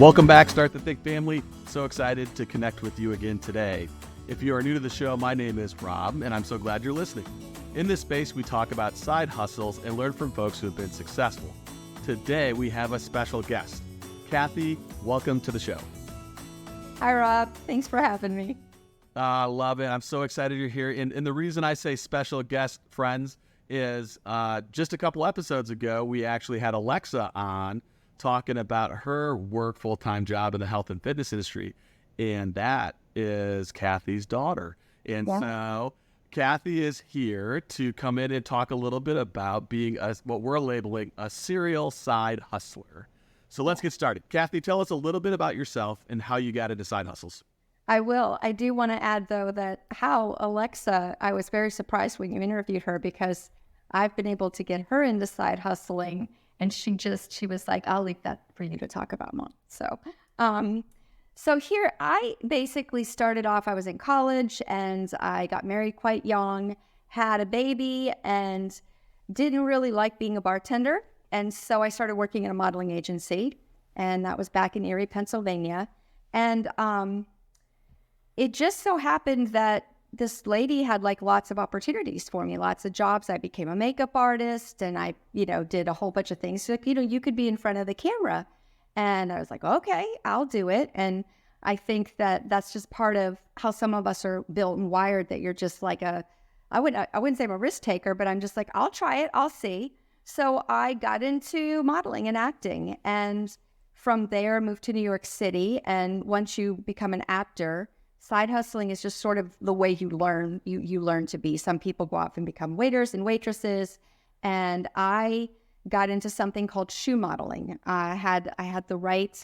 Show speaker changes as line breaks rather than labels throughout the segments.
Welcome back, Start the Think family. So excited to connect with you again today. If you are new to the show, my name is Rob, and I'm so glad you're listening. In this space, we talk about side hustles and learn from folks who have been successful. Today, we have a special guest. Kathie, welcome to the show.
Hi, Rob. Thanks for having me.
Love it. I'm so excited you're here. And the reason I say special guest, friends, is just a couple episodes ago, we actually had Alexa on talking about her work full-time job in the health and fitness industry. And that is Kathie's daughter. And so Kathie is here to come in and talk a little bit about being what we're labeling a serial side hustler. So let's get started. Kathie, tell us a little bit about yourself and how you got into side hustles.
I will. I do want to add, though, that how Alexa, I was very surprised when you interviewed her because I've been able to get her into side hustling. And she was like, I'll leave that for you to talk about, Mom. So here I basically started off, I was in college and I got married quite young, had a baby and didn't really like being a bartender. And so I started working in a modeling agency, and that was back in Erie, Pennsylvania. And it just so happened that this lady had like lots of opportunities for me, lots of jobs. I became a makeup artist and I, did a whole bunch of things. Like, you could be in front of the camera. And I was like, okay, I'll do it. And I think that that's just part of how some of us are built and wired, that you're just like I wouldn't say I'm a risk taker, but I'm just like, I'll try it. I'll see. So I got into modeling and acting, and from there moved to New York City. And once you become an actor, side hustling is just sort of the way you learn. You learn to be. Some people go off and become waiters and waitresses, and I got into something called shoe modeling. I had the right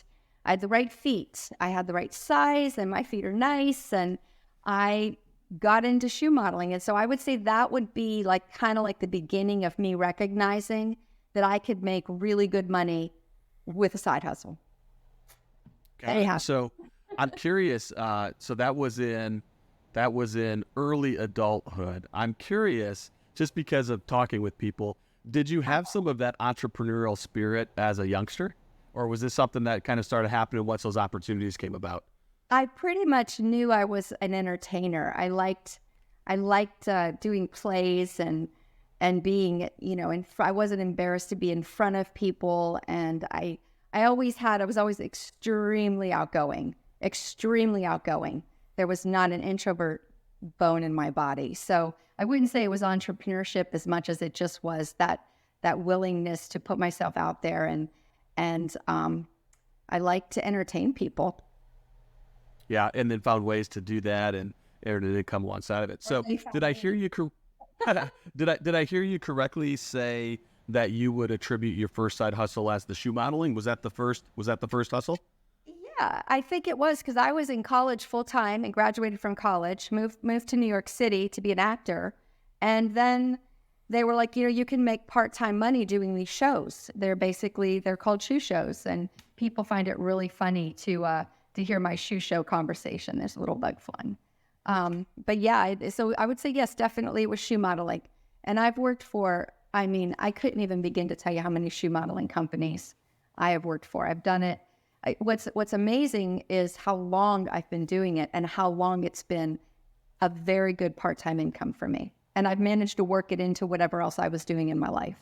feet. I had the right size, and my feet are nice, and I got into shoe modeling. And so I would say that would be like kind of like the beginning of me recognizing that I could make really good money with a side hustle.
Okay. So I'm curious. So that was in early adulthood. I'm curious, just because of talking with people, did you have some of that entrepreneurial spirit as a youngster, or was this something that kind of started happening once those opportunities came about?
I pretty much knew I was an entertainer. I liked doing plays and being, I wasn't embarrassed to be in front of people, and I was always extremely outgoing. There was not an introvert bone in my body. So I wouldn't say it was entrepreneurship as much as it just was that willingness to put myself out there, and I like to entertain people.
Yeah, and then found ways to do that and earn an income alongside of it. So did I hear you did I hear you correctly say that you would attribute your first side hustle as the shoe modeling? Was that the first hustle?
Yeah, I think it was, because I was in college full time and graduated from college, moved to New York City to be an actor. And then they were like, you can make part-time money doing these shows. They're called shoe shows. And people find it really funny to hear my shoe show conversation. There's a little bug fun. But yeah, so I would say, yes, definitely it was shoe modeling. And I've worked for, I couldn't even begin to tell you how many shoe modeling companies I have worked for. I've done it. What's amazing is how long I've been doing it and how long it's been a very good part-time income for me. And I've managed to work it into whatever else I was doing in my life.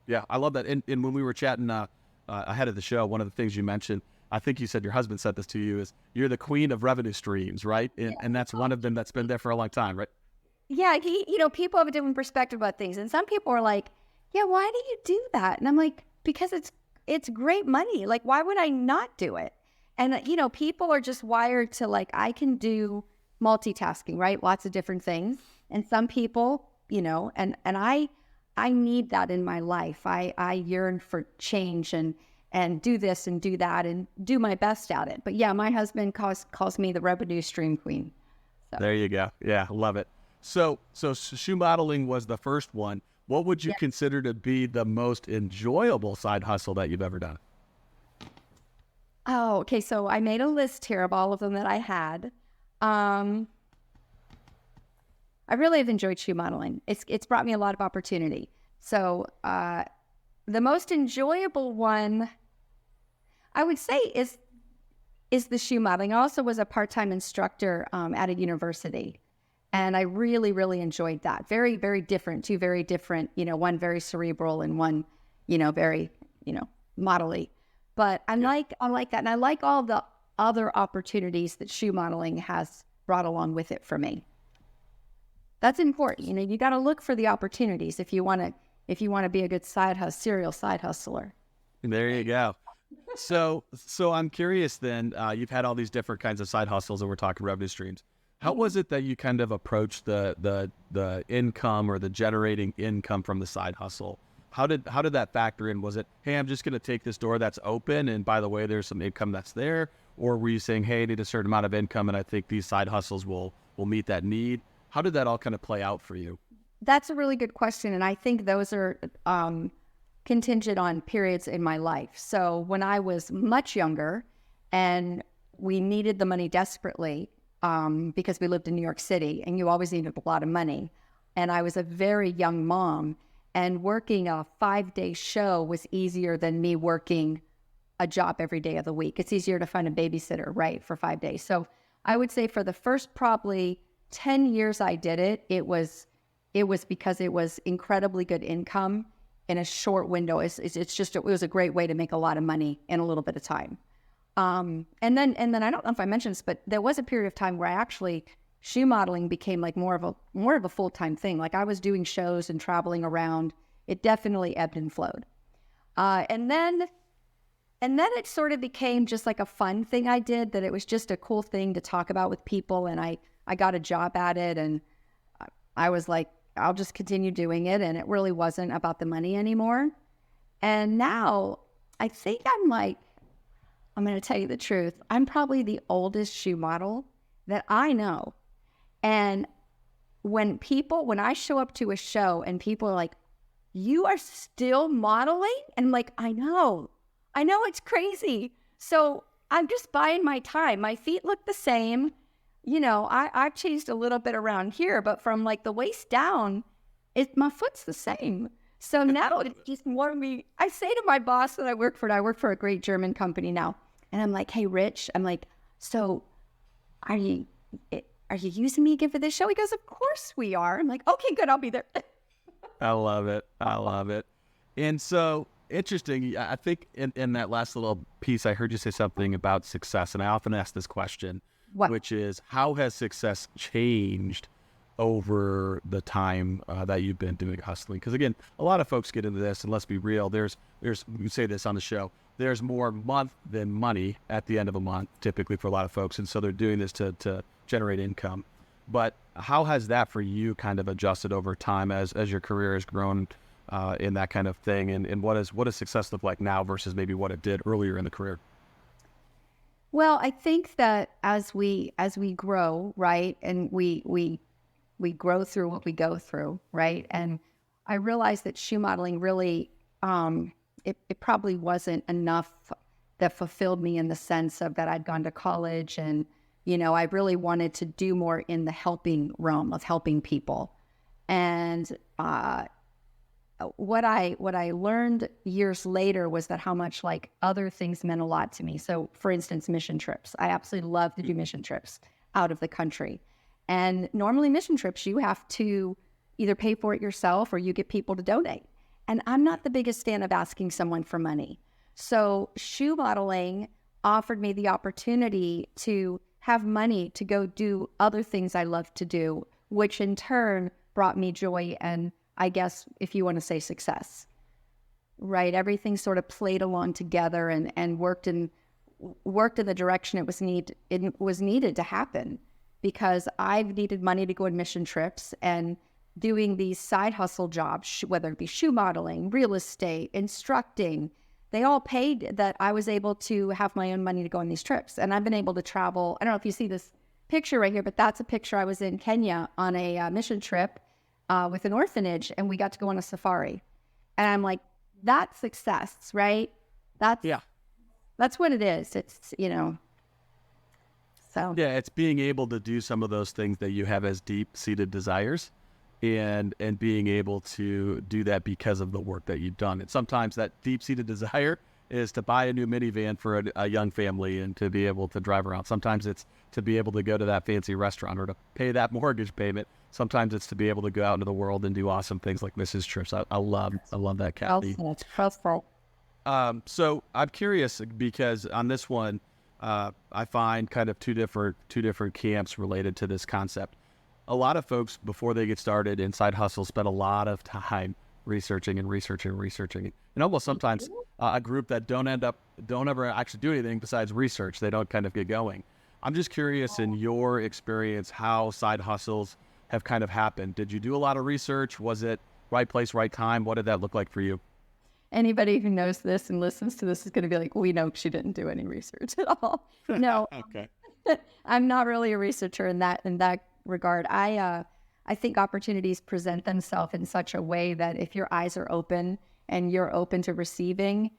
Yeah, I love that. And when we were chatting ahead of the show, one of the things you mentioned, I think you said your husband said this to you, is you're the queen of revenue streams, right? And that's one of them that's been there for a long time, right?
Yeah, people have a different perspective about things. And some people are like, yeah, why do you do that? And I'm like, because it's great money. Like, why would I not do it? And, people are just wired to like, I can do multitasking, right? Lots of different things. And some people, and I need that in my life. I yearn for change and do this and do that and do my best at it. But yeah, my husband calls me the revenue stream queen. So.
There you go. Yeah, love it. So shoe modeling was the first one. What would you consider to be the most enjoyable side hustle that you've ever done?
Oh, okay. So I made a list here of all of them that I had. I really have enjoyed shoe modeling. It's brought me a lot of opportunity. So the most enjoyable one, I would say is the shoe modeling. I also was a part-time instructor at a university, and I really, really enjoyed that. Very, very different, two very different, one very cerebral and one, very, modelly. But I like that. And I like all the other opportunities that shoe modeling has brought along with it for me. That's important. You got to look for the opportunities if you want to be a good serial side hustler.
There you go. So I'm curious then, you've had all these different kinds of side hustles, and we're talking revenue streams. How was it that you kind of approached the income or the generating income from the side hustle? How did that factor in? Was it, hey, I'm just going to take this door that's open, and by the way, there's some income that's there? Or were you saying, hey, I need a certain amount of income, and I think these side hustles will meet that need? How did that all kind of play out for you?
That's a really good question, and I think those are contingent on periods in my life. So when I was much younger and we needed the money desperately because we lived in New York City, and you always needed a lot of money, and I was a very young mom, and working a 5-day show was easier than me working a job every day of the week. It's easier to find a babysitter, right, for 5 days. So I would say for the first probably 10 years I did it, it was because it was incredibly good income in a short window. It was a great way to make a lot of money in a little bit of time. And then I don't know if I mentioned this, but there was a period of time where I actually shoe modeling became like more of a full-time thing. Like I was doing shows and traveling around. It definitely ebbed and flowed. And then it sort of became just like a fun thing I did, that it was just a cool thing to talk about with people. And I got a job at it, and I was like, I'll just continue doing it. And it really wasn't about the money anymore. And now I think I'm going to tell you the truth. I'm probably the oldest shoe model that I know. And when I show up to a show and people are like, you are still modeling? And I'm like, I know it's crazy. So I'm just buying my time. My feet look the same. I've changed a little bit around here, but from like the waist down, my foot's the same. So now it just more me. I say to my boss that I work for a great German company now. And I'm like, hey, Rich, I'm like, so are you using me again for this show? He goes, of course we are. I'm like, okay, good. I'll be there.
I love it. And so interesting. I think in that last little piece, I heard you say something about success. And I often ask this question, which is, how has success changed over the time that you've been doing hustling? Because again, a lot of folks get into this, and let's be real, there's we say this on the show, there's more month than money at the end of a month, typically for a lot of folks. And so they're doing this to generate income. But how has that for you kind of adjusted over time as your career has grown in that kind of thing? And what does success look like now versus maybe what it did earlier in the career?
Well, I think that as we grow, right, and we grow through what we go through, right, and I realized that shoe modeling really, it probably wasn't enough that fulfilled me in the sense of that I'd gone to college, and I really wanted to do more in the helping realm of helping people, and what I learned years later was that how much like other things meant a lot to me. So for instance, mission trips. I absolutely love to do mission trips out of the country. And normally mission trips, you have to either pay for it yourself or you get people to donate. And I'm not the biggest fan of asking someone for money. So shoe modeling offered me the opportunity to have money to go do other things I love to do, which in turn brought me joy and, I guess, if you want to say, success, right? Everything sort of played along together and worked in the direction it was needed to happen, because I've needed money to go on mission trips, and doing these side hustle jobs, whether it be shoe modeling, real estate, instructing, they all paid that I was able to have my own money to go on these trips. And I've been able to travel. I don't know if you see this picture right here, but that's a picture. I was in Kenya on a mission trip with an orphanage, and we got to go on a safari. And I'm like, that's success, right? That's what it is. It's, so.
Yeah, it's being able to do some of those things that you have as deep-seated desires, and being able to do that because of the work that you've done. And sometimes that deep-seated desire is to buy a new minivan for a young family and to be able to drive around. Sometimes it's to be able to go to that fancy restaurant or to pay that mortgage payment. Sometimes it's to be able to go out into the world and do awesome things like Mrs. Trips. I love that, Kathie.
That's helpful.
So I'm curious because on this one, I find kind of two different camps related to this concept. A lot of folks, before they get started in side hustle, spend a lot of time researching, and almost sometimes a group that don't ever actually do anything besides research. They don't kind of get going. I'm just curious, in your experience, how side hustles have kind of happened. Did you do a lot of research? Was it right place, right time? What did that look like for you?
Anybody who knows this and listens to this is going to be like, we know she didn't do any research at all. No,
Okay.
I'm not really a researcher in that regard. I think opportunities present themselves in such a way that if your eyes are open and you're open to receiving,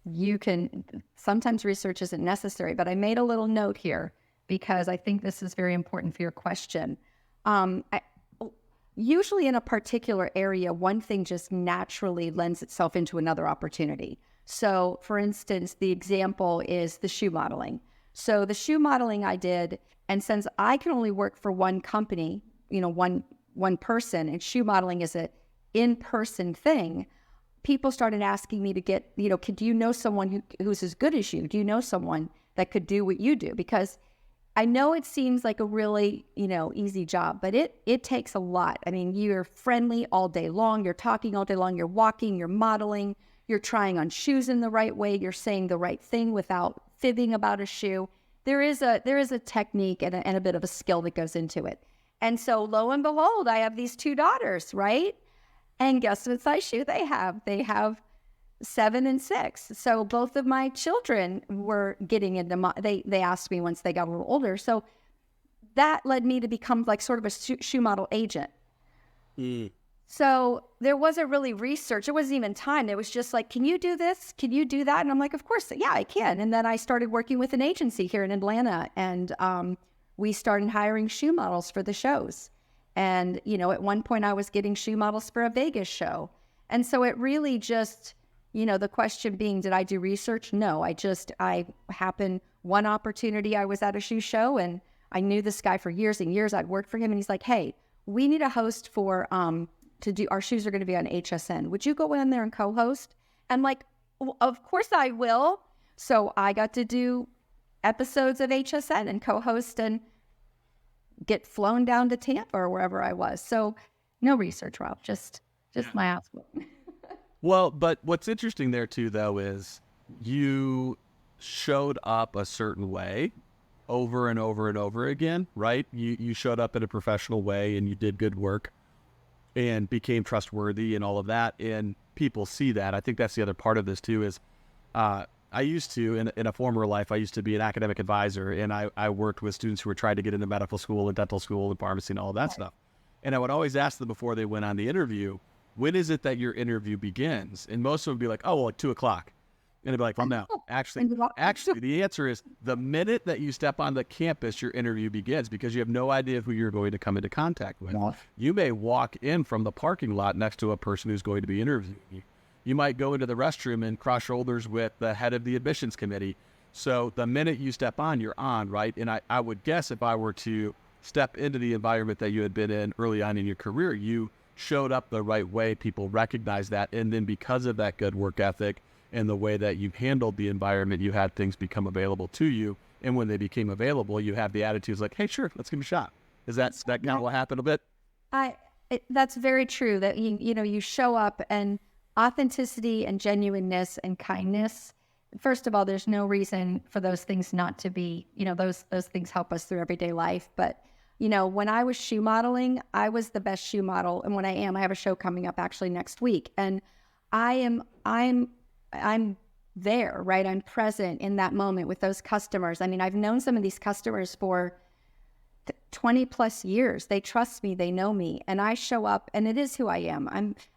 you can, sometimes research isn't necessary, but I made a little note here because I think this is very important for your question. Usually in a particular area, one thing just naturally lends itself into another opportunity. So for instance, the example is the shoe modeling. So the shoe modeling I did, and since I can only work for one company, one person, and shoe modeling is an in-person thing, people started asking me to get, do you know someone who's as good as you? Do you know someone that could do what you do? Because I know it seems like a really, easy job, but it takes a lot. I mean, you're friendly all day long. You're talking all day long. You're walking, you're modeling, you're trying on shoes in the right way. You're saying the right thing without fibbing about a shoe. There is a technique and a bit of a skill that goes into it. And so lo and behold, I have these two daughters, right? And guess what size shoe they have? They have 7 and 6. So both of my children were getting into they asked me once they got a little older. So that led me to become like sort of a shoe model agent. So there wasn't really research. It wasn't even time. It was just like, can you do this? Can you do that? And I'm like, of course, yeah, I can. And then I started working with an agency here in Atlanta, and we started hiring shoe models for the shows. And, at one point I was getting shoe models for a Vegas show. And so it really just, the question being, did I do research? No, I happened one opportunity. I was at a shoe show and I knew this guy for years and years. I'd worked for him, and he's like, hey, we need a host for, to do, our shoes are going to be on HSN. Would you go in there and co-host? I'm like, well, of course I will. So I got to do episodes of HSN and co-host and get flown down to Tampa or wherever I was. So no research, Rob, just my ass.
Well, but what's interesting there too, though, is you showed up a certain way over and over and over again, right? You showed up in a professional way and you did good work and became trustworthy and all of that. And people see that. I think that's the other part of this too, is I used to, in a former life, I used to be an academic advisor, and I worked with students who were trying to get into medical school and dental school and pharmacy and all of that stuff. And I would always ask them before they went on the interview, when is it that your interview begins? And most of them would be like, oh, well, like 2:00. And I'd be like, well, no, actually, the answer is the minute that you step on the campus, your interview begins, because you have no idea who you're going to come into contact with. You may walk in from the parking lot next to a person who's going to be interviewing you. You might go into the restroom and cross shoulders with the head of the admissions committee. So the minute you step on, you're on, right? And I would guess if I were to step into the environment that you had been in early on in your career, you showed up the right way. People recognize that. And then because of that good work ethic and the way that you handled the environment, you had things become available to you. And when they became available, you have the attitudes like, hey, sure, let's give it a shot. Is that kind of what happened a bit?
That's very true, that you show up, and authenticity and genuineness and kindness. First of all, there's no reason for those things not to be, those things help us through everyday life. But, when I was shoe modeling, I was the best shoe model. And when I have a show coming up actually next week. And I'm there, right? I'm present in that moment with those customers. I mean, I've known some of these customers for 20 plus years. They trust me, they know me, and I show up, and it is who I am.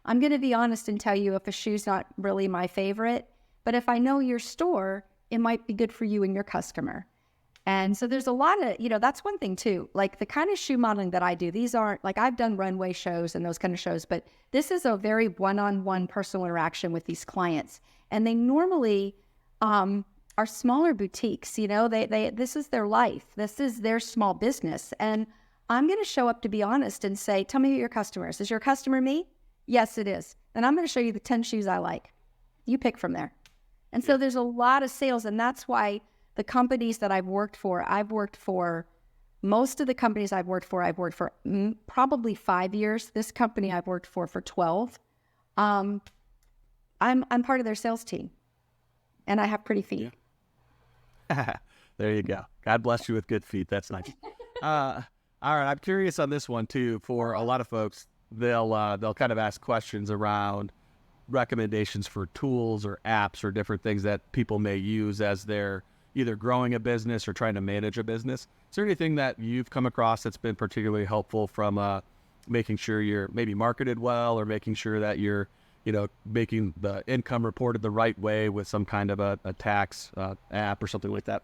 I'm going to be honest and tell you if a shoe's not really my favorite, but if I know your store, it might be good for you and your customer. And so there's a lot of, that's one thing too, like the kind of shoe modeling that I do, these aren't like, I've done runway shows and those kind of shows, but this is a very one-on-one personal interaction with these clients. And they normally are smaller boutiques. You know, they this is their life. This is their small business. And I'm going to show up, to be honest, and say, tell me who your customer is. Is your customer me? Yes, it is. Then I'm going to show you the 10 shoes I like. You pick from there. And so there's a lot of sales. And that's why the companies that I've worked for most of the companies I've worked for probably 5 years. This company I've worked for 12. I'm part of their sales team, and I have pretty feet.
Yeah. There you go. God bless you with good feet. That's nice. All right, I'm curious on this one too. For a lot of folks, they'll kind of ask questions around recommendations for tools or apps or different things that people may use as they're either growing a business or trying to manage a business. Is there anything that you've come across that's been particularly helpful from making sure you're maybe marketed well, or making sure that you're, making the income reported the right way with some kind of a tax app or something like that?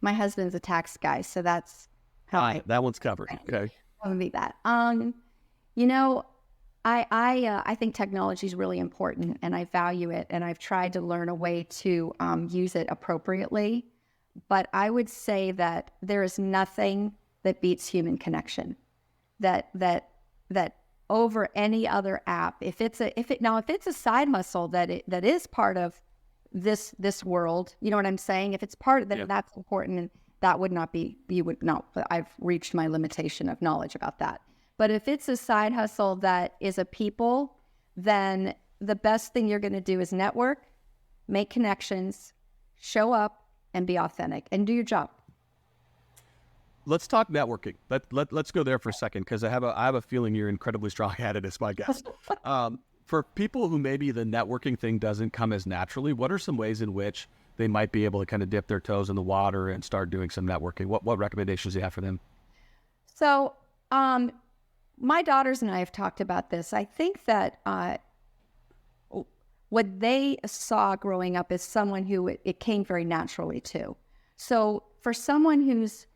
My husband's a tax guy, so that's how
that one's covered. Okay.
That would be that. I think technology is really important, and I value it, and I've tried to learn a way to use it appropriately. But I would say that there is nothing that beats human connection. That over any other app. If it's a side hustle that is part of this world, you know what I'm saying? If it's part of that, that's important, and that would not be. You would not. I've reached my limitation of knowledge about that. But if it's a side hustle that is a people, then the best thing you're going to do is network, make connections, show up, and be authentic, and do your job.
Let's talk networking. Let's go there for a second, because I have a feeling you're incredibly strong at it, as my guest. For people who maybe the networking thing doesn't come as naturally, what are some ways in which they might be able to kind of dip their toes in the water and start doing some networking? What recommendations do you have for them?
So, my daughters and I have talked about this. I think that what they saw growing up is someone who it came very naturally to. So for someone who's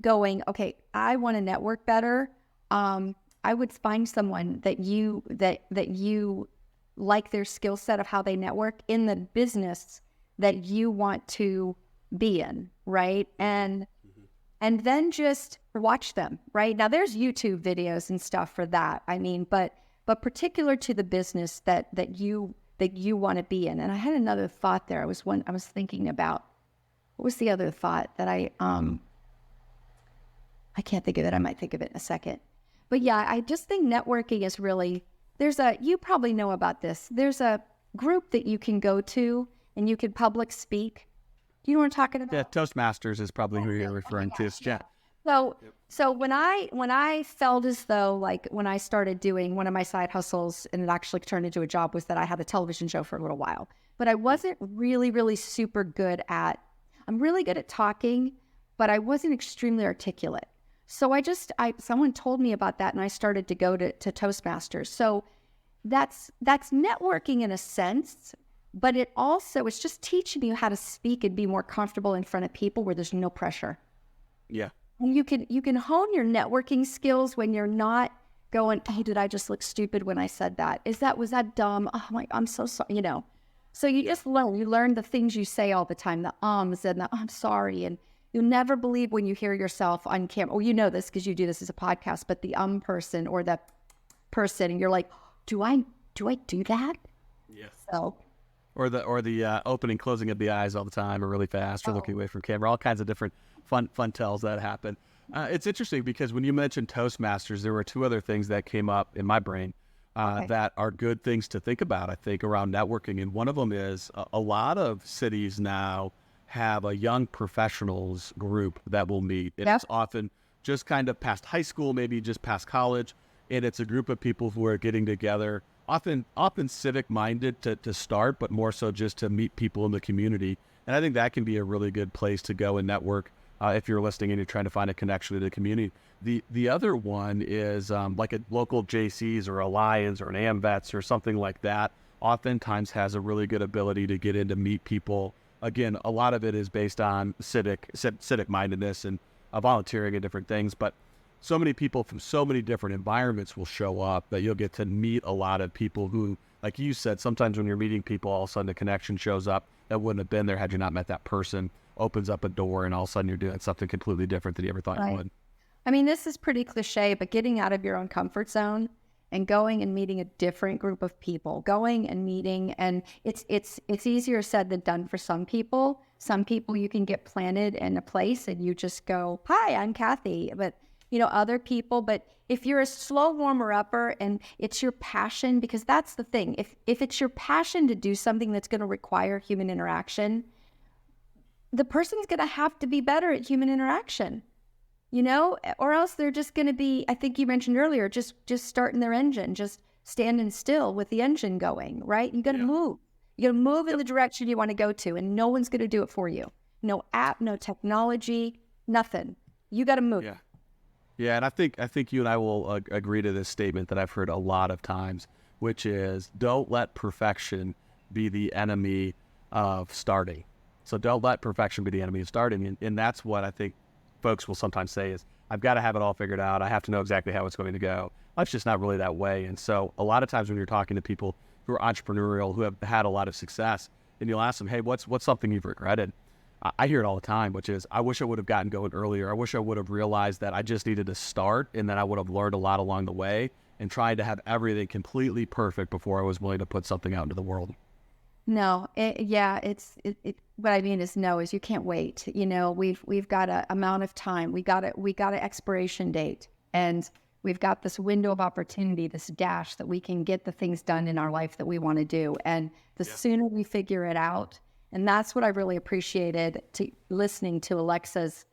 going, okay, I want to network better, I would find someone that you like their skill set of how they network in the business that you want to be in, right? And then just watch them, right? Now there's YouTube videos and stuff for that. I mean, but particular to the business that you want to be in. And I had another thought there. I was thinking about, what was the other thought that I can't think of it. I might think of it in a second. But yeah, I just think networking is really, you probably know about this. There's a group that you can go to and you can public speak. Do you know what I'm talking about?
Yeah, Toastmasters is probably who you're referring to. Yeah.
So when I felt as though, like, when I started doing one of my side hustles and it actually turned into a job, was that I had a television show for a little while, but I wasn't really, really super good I'm really good at talking, but I wasn't extremely articulate. So someone told me about that, and I started to go to Toastmasters. So that's networking in a sense, but it's just teaching you how to speak and be more comfortable in front of people where there's no pressure.
Yeah.
And you can hone your networking skills when you're not going, oh, did I just look stupid when I said that? Was that dumb? Oh my, I'm so sorry, So you just learn the things you say all the time, the ums and the I'm sorry. And you'll never believe when you hear yourself on camera. Oh, you know this because you do this as a podcast, but the person or the person, and you're like, do I do that?
Yes.
So.
Or the opening, closing of the eyes all the time, or really fast, or looking away from camera. All kinds of different fun tells that happen. It's interesting because when you mentioned Toastmasters, there were two other things that came up in my brain that are good things to think about, I think, around networking. And one of them is a lot of cities now have a young professionals group that will meet. It's often just kind of past high school, maybe just past college. And it's a group of people who are getting together, often civic minded to start, but more so just to meet people in the community. And I think that can be a really good place to go and network if you're listening and you're trying to find a connection to the community. The other one is like a local JC's or a Lions or an AmVets or something like that. Oftentimes has a really good ability to get in to meet people. Again, a lot of it is based on civic mindedness and volunteering and different things, but so many people from so many different environments will show up that you'll get to meet a lot of people who, like you said, sometimes when you're meeting people, all of a sudden a connection shows up that wouldn't have been there had you not met that person, opens up a door, and all of a sudden you're doing something completely different than you ever thought you would.
I mean, this is pretty cliche, but getting out of your own comfort zone and going and meeting a different group of people, going and meeting, and it's easier said than done for some people. Some people you can get planted in a place and you just go, "Hi, I'm Kathie," but other people. But if you're a slow warmer upper and it's your passion, because that's the thing, if it's your passion to do something that's going to require human interaction, the person's going to have to be better at human interaction. Or else they're just going to be, I think you mentioned earlier, just starting their engine, just standing still with the engine going, right? You got to move. You got to move in the direction you want to go to, and no one's going to do it for you. No app, no technology, nothing. You got to move.
Yeah. Yeah, and I think you and I will agree to this statement that I've heard a lot of times, which is don't let perfection be the enemy of starting. So don't let perfection be the enemy of starting, and that's what I think folks will sometimes say is, I've got to have it all figured out. I have to know exactly how it's going to go. Life's just not really that way. And so a lot of times when you're talking to people who are entrepreneurial, who have had a lot of success, and you'll ask them, hey, what's something you've regretted? I hear it all the time, which is, I wish I would have gotten going earlier. I wish I would have realized that I just needed to start, and then I would have learned a lot along the way, and tried to have everything completely perfect before I was willing to put something out into the world.
No, what I mean is you can't wait. We've got an amount of time. We got an expiration date, and we've got this window of opportunity, this dash that we can get the things done in our life that we want to do. And the sooner we figure it out, and that's what I really appreciated listening to Alexa's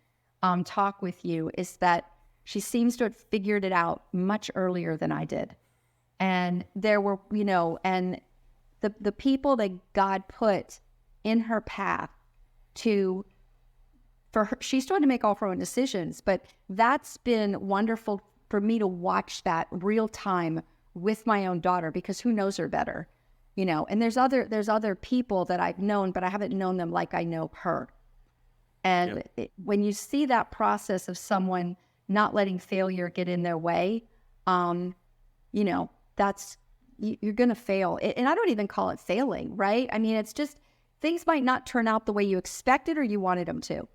talk with you, is that she seems to have figured it out much earlier than I did. And there were, and the people that God put in her path for her, she's trying to make all of her own decisions, but that's been wonderful for me to watch that real time with my own daughter, because who knows her better, and there's other people that I've known, but I haven't known them like I know her. And when you see that process of someone not letting failure get in their way, that's, you're going to fail. And I don't even call it failing, right? I mean, it's just, things might not turn out the way you expected or you wanted them to.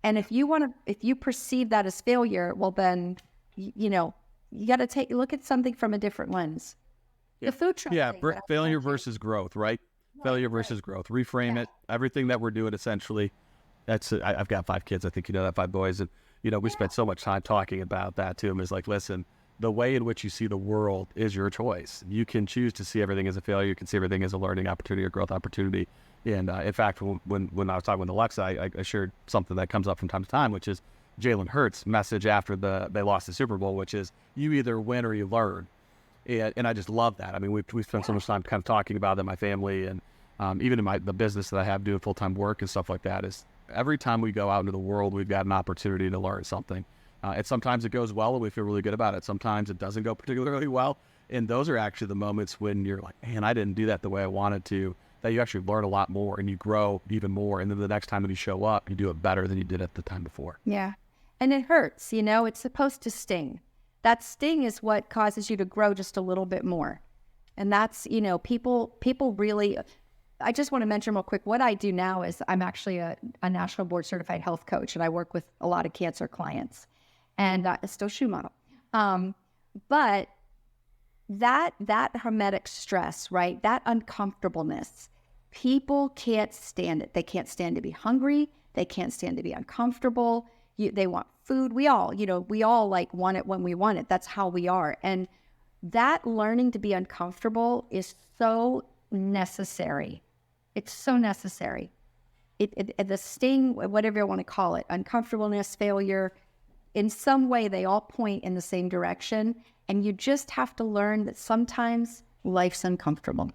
And if you perceive that as failure, well, then, you got to look at something from a different lens.
Yeah.
The food truck.
Yeah. Failure versus growth, right? Failure versus growth. Reframe it. Everything that we're doing, essentially, I've got 5 kids. I think you know that, 5 boys. And, we spent so much time talking about that to them, is like, listen, the way in which you see the world is your choice. You can choose to see everything as a failure. You can see everything as a learning opportunity or growth opportunity. And in fact, when I was talking with Alexa, I shared something that comes up from time to time, which is Jalen Hurts' message after they lost the Super Bowl, which is, you either win or you learn. And I just love that. I mean, we've spent so much time kind of talking about it in my family, and even in the business that I have doing full-time work and stuff like that, is every time we go out into the world, we've got an opportunity to learn something. And sometimes it goes well and we feel really good about it. Sometimes it doesn't go particularly well. And those are actually the moments when you're like, man, I didn't do that the way I wanted to, that you actually learn a lot more and you grow even more. And then the next time that you show up, you do it better than you did at the time before.
Yeah. And it hurts, it's supposed to sting. That sting is what causes you to grow just a little bit more. And that's, people really, I just want to mention real quick, what I do now is I'm actually a national board certified health coach, and I work with a lot of cancer clients. And still shoe model. But that hermetic stress, right? That uncomfortableness, people can't stand it. They can't stand to be hungry. They can't stand to be uncomfortable. They want food. We all like want it when we want it. That's how we are. And that learning to be uncomfortable is so necessary. It's so necessary. The sting, whatever you want to call it, uncomfortableness, failure, in some way, they all point in the same direction, and you just have to learn that sometimes life's uncomfortable.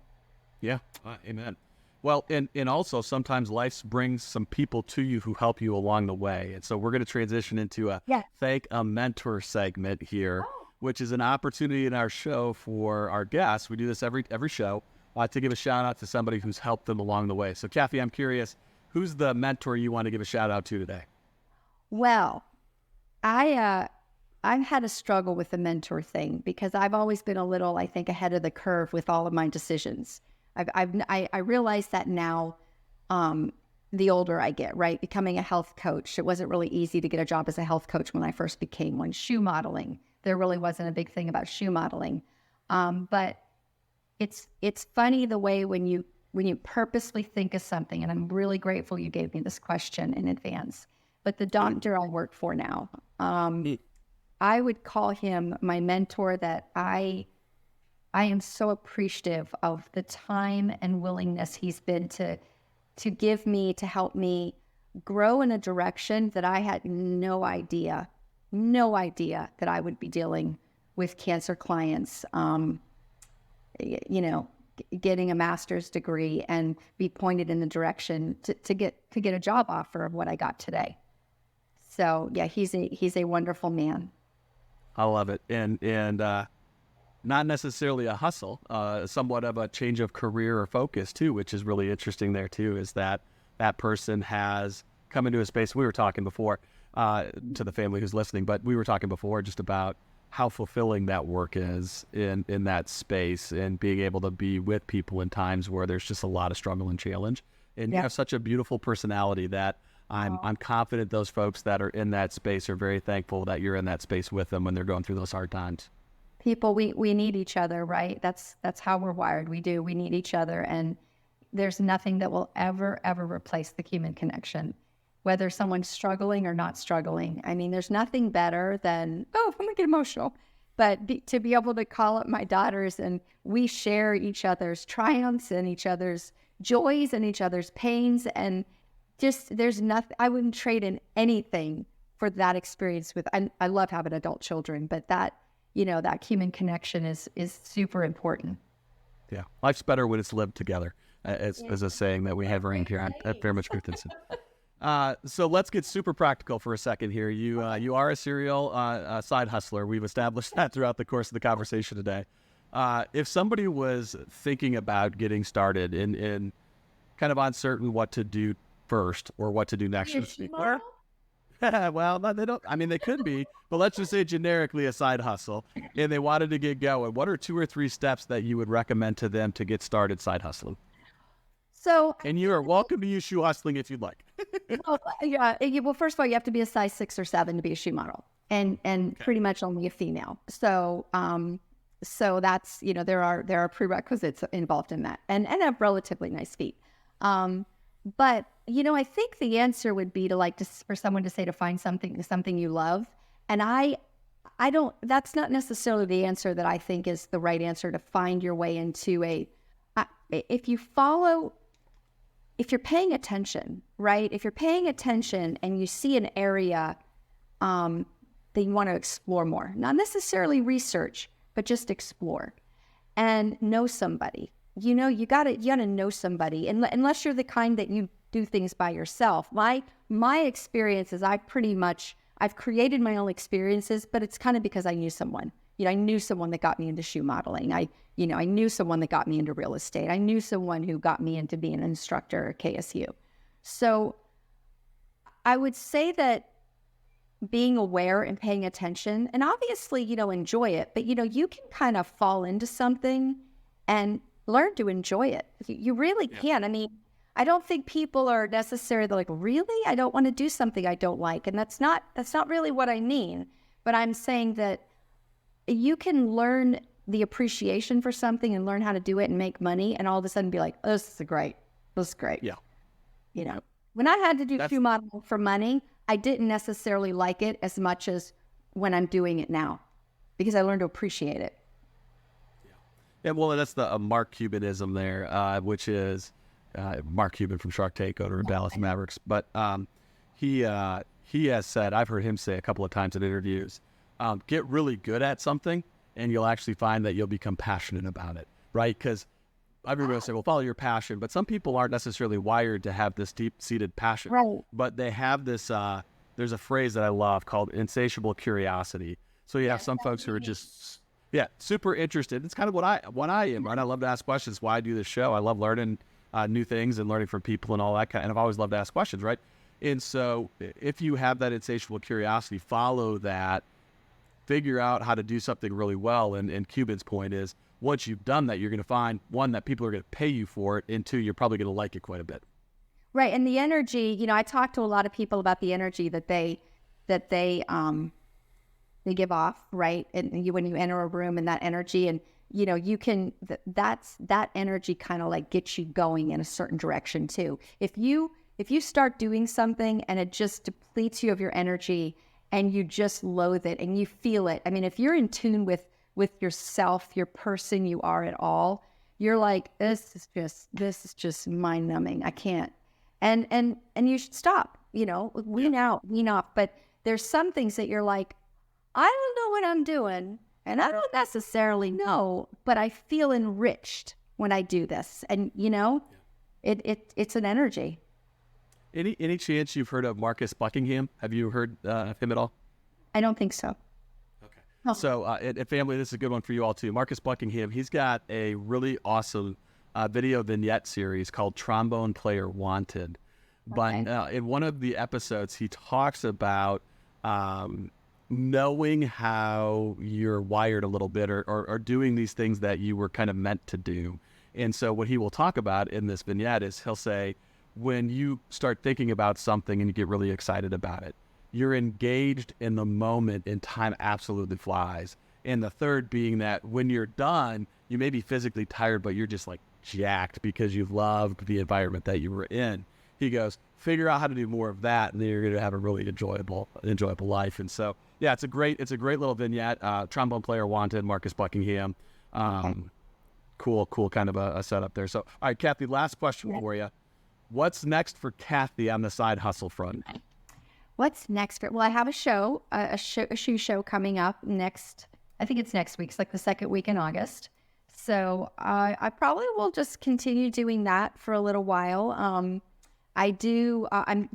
Yeah, amen. Well, and also sometimes life brings some people to you who help you along the way. And so we're going to transition into a Thank a Mentor segment here, which is an opportunity in our show for our guests. We do this every show to give a shout out to somebody who's helped them along the way. So Kathie, I'm curious, who's the mentor you want to give a shout out to today?
Well, I I've had a struggle with the mentor thing because I've always been a little, I think, ahead of the curve with all of my decisions. I realize that now, the older I get, right? Becoming a health coach, it wasn't really easy to get a job as a health coach when I first became one. Shoe modeling, there really wasn't a big thing about shoe modeling. But it's funny the way when you purposely think of something, and I'm really grateful you gave me this question in advance. But the doctor I work for now, I would call him my mentor. That I am so appreciative of the time and willingness he's been to give me, to help me grow in a direction that I had no idea that I would be dealing with cancer clients. Getting a master's degree and be pointed in the direction to get a job offer of what I got today. So yeah, he's a wonderful man.
I love it. And not necessarily a hustle, somewhat of a change of career or focus too, which is really interesting there too, is that person has come into a space. We were talking before to the family who's listening, but we were talking before just about how fulfilling that work is in that space, and being able to be with people in times where there's just a lot of struggle and challenge. And you have such a beautiful personality that I'm confident those folks that are in that space are very thankful that you're in that space with them when they're going through those hard times.
People, we need each other, right? That's how we're wired. We need each other, and there's nothing that will ever replace the human connection, whether someone's struggling or not struggling. I mean, there's nothing better than, I'm gonna get emotional, but to be able to call up my daughters and we share each other's triumphs and each other's joys and each other's pains, and just there's nothing, I wouldn't trade in anything for that experience with, I love having adult children, but that human connection is super important.
Yeah, life's better when it's lived together, as a saying that we have around here at Fairmount Christensen. So let's get super practical for a second here. You are a serial side hustler. We've established that throughout the course of the conversation today. If somebody was thinking about getting started and kind of uncertain what to do first or what to do next, well, no, they don't. I mean, they could be, but let's just say generically a side hustle, and they wanted to get going. What are 2 or 3 steps that you would recommend to them to get started side hustling?
So,
and you are welcome to use shoe hustling if you'd like.
Well, first of all, you have to be a size 6 or 7 to be a shoe model, and pretty much only a female. So, so that's, there are prerequisites involved in that, and have relatively nice feet. But, I think the answer would be for someone to say to find something you love. And I don't, that's not necessarily the answer that I think is the right answer to find your way into if you're paying attention, right? If you're paying attention and you see an area that you want to explore more, not necessarily research, but just explore and know somebody. You gotta know somebody, unless you're the kind that you do things by yourself. My experience is I've created my own experiences, but it's kind of because I knew someone. I knew someone that got me into shoe modeling. I knew someone that got me into real estate. I knew someone who got me into being an instructor at KSU. So I would say that being aware and paying attention, and obviously, enjoy it, but you can kind of fall into something and learn to enjoy it. You really can. I mean, I don't think people are necessarily like, really? I don't want to do something I don't like. And that's not really what I mean. But I'm saying that you can learn the appreciation for something and learn how to do it and make money, and all of a sudden be like, oh, this is great. Yeah. When I had to do shoe modeling for money, I didn't necessarily like it as much as when I'm doing it now, because I learned to appreciate it.
Yeah, well, that's the Mark Cubanism there, which is Mark Cuban from Shark Tank, owner of Dallas Mavericks. But he has said, I've heard him say a couple of times in interviews, get really good at something, and you'll actually find that you'll become passionate about it, right? Because everybody will say, well, follow your passion. But some people aren't necessarily wired to have this deep-seated passion.
Right.
But they have this, there's a phrase that I love called insatiable curiosity. So you have some folks who are just, super interested. It's kind of what I am, right? I love to ask questions. Why I do this show. I love learning new things and learning from people and all that kind of, and I've always loved to ask questions, right? And so if you have that insatiable curiosity, follow that, figure out how to do something really well. And Cuban's point is, once you've done that, you're going to find, one, that people are going to pay you for it, and two, you're probably going to like it quite a bit.
Right. And the energy, I talk to a lot of people about the energy that they give off, right? And when you enter a room and that energy, and you can, that energy kind of like gets you going in a certain direction too. If you start doing something and it just depletes you of your energy and you just loathe it and you feel it. I mean, if you're in tune with yourself, your person you are at all, you're like, this is just mind numbing. I can't. And you should stop, wean off. But there's some things that you're like, I don't know what I'm doing, and I don't necessarily know, but I feel enriched when I do this. And, it's an energy.
Any chance you've heard of Marcus Buckingham? Have you heard of him at all?
I don't think so.
Okay. Oh. So, at family, this is a good one for you all too. Marcus Buckingham, he's got a really awesome video vignette series called Trombone Player Wanted. Okay. But in one of the episodes, he talks about knowing how you're wired a little bit, or doing these things that you were kind of meant to do. And so what he will talk about in this vignette is, he'll say, when you start thinking about something and you get really excited about it, you're engaged in the moment and time absolutely flies. And the third being that when you're done, you may be physically tired, but you're just like jacked because you've loved the environment that you were in. He goes, figure out how to do more of that, and then you're going to have a really enjoyable life. And so, yeah, it's a great little vignette. Trombone Player Wanted, Marcus Buckingham. Cool kind of a setup there. So, all right, Kathie, last question for you. What's next for Kathie on the side hustle front?
What's next? Well, I have a show, a shoe show coming up next. I think it's next week. It's like the second week in August. So I probably will just continue doing that for a little while. I'm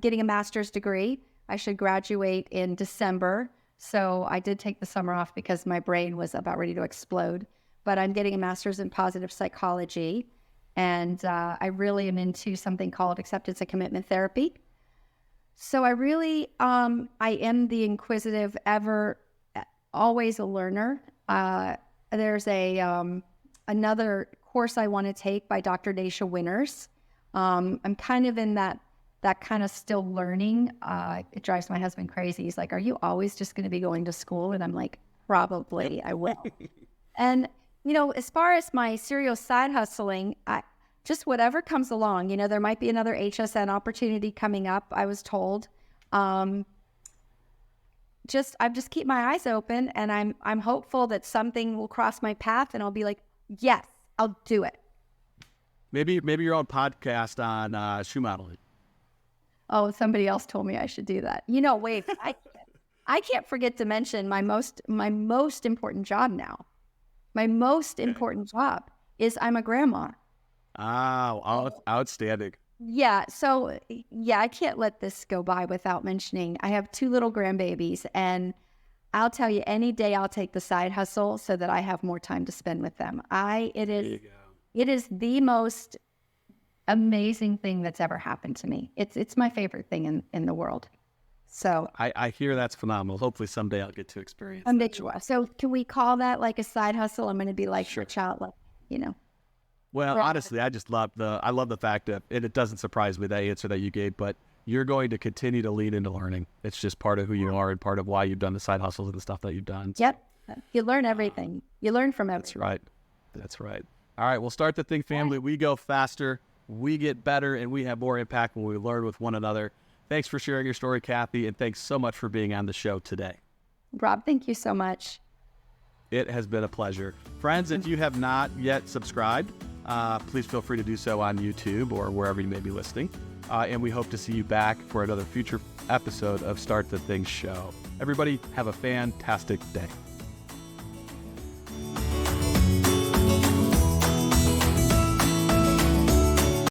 getting a master's degree. I should graduate in December. So I did take the summer off because my brain was about ready to explode. But I'm getting a master's in positive psychology. And I really am into something called acceptance and commitment therapy. So I really, I am the inquisitive, always a learner. There's another course I want to take by Dr. Daisha Winters. I'm kind of in that kind of still learning. It drives my husband crazy. He's like, are you always just going to be going to school? And I'm like, probably I will. And, as far as my serial side hustling, just whatever comes along, there might be another HSN opportunity coming up, I was told. I just keep my eyes open, and I'm hopeful that something will cross my path and I'll be like, yes, I'll do it.
Maybe your own podcast on shoe modeling.
Oh, somebody else told me I should do that. Wait, I can't forget to mention my most important job now. My most important job is I'm a grandma.
Oh, outstanding.
Yeah. So, I can't let this go by without mentioning I have 2 little grandbabies, and I'll tell you, any day I'll take the side hustle so that I have more time to spend with them. It is the most amazing thing that's ever happened to me. It's my favorite thing in the world. So
I hear that's phenomenal. Hopefully someday I'll get to experience that.
So can we call that like a side hustle? I'm going to be like,
sure.
Child,
Well, honestly, I love the fact that, and it doesn't surprise me, that answer that you gave, but you're going to continue to lean into learning. It's just part of who you are and part of why you've done the side hustles and the stuff that you've done.
Yep. You learn everything. You learn from everything.
That's right. All right. We'll start the thing, family. We go faster, we get better, and we have more impact when we learn with one another. Thanks for sharing your story, Kathie, and thanks so much for being on the show today.
Rob, thank you so much.
It has been a pleasure. Friends, if you have not yet subscribed, please feel free to do so on YouTube or wherever you may be listening. And we hope to see you back for another future episode of Start the Thing Show. Everybody, have a fantastic day.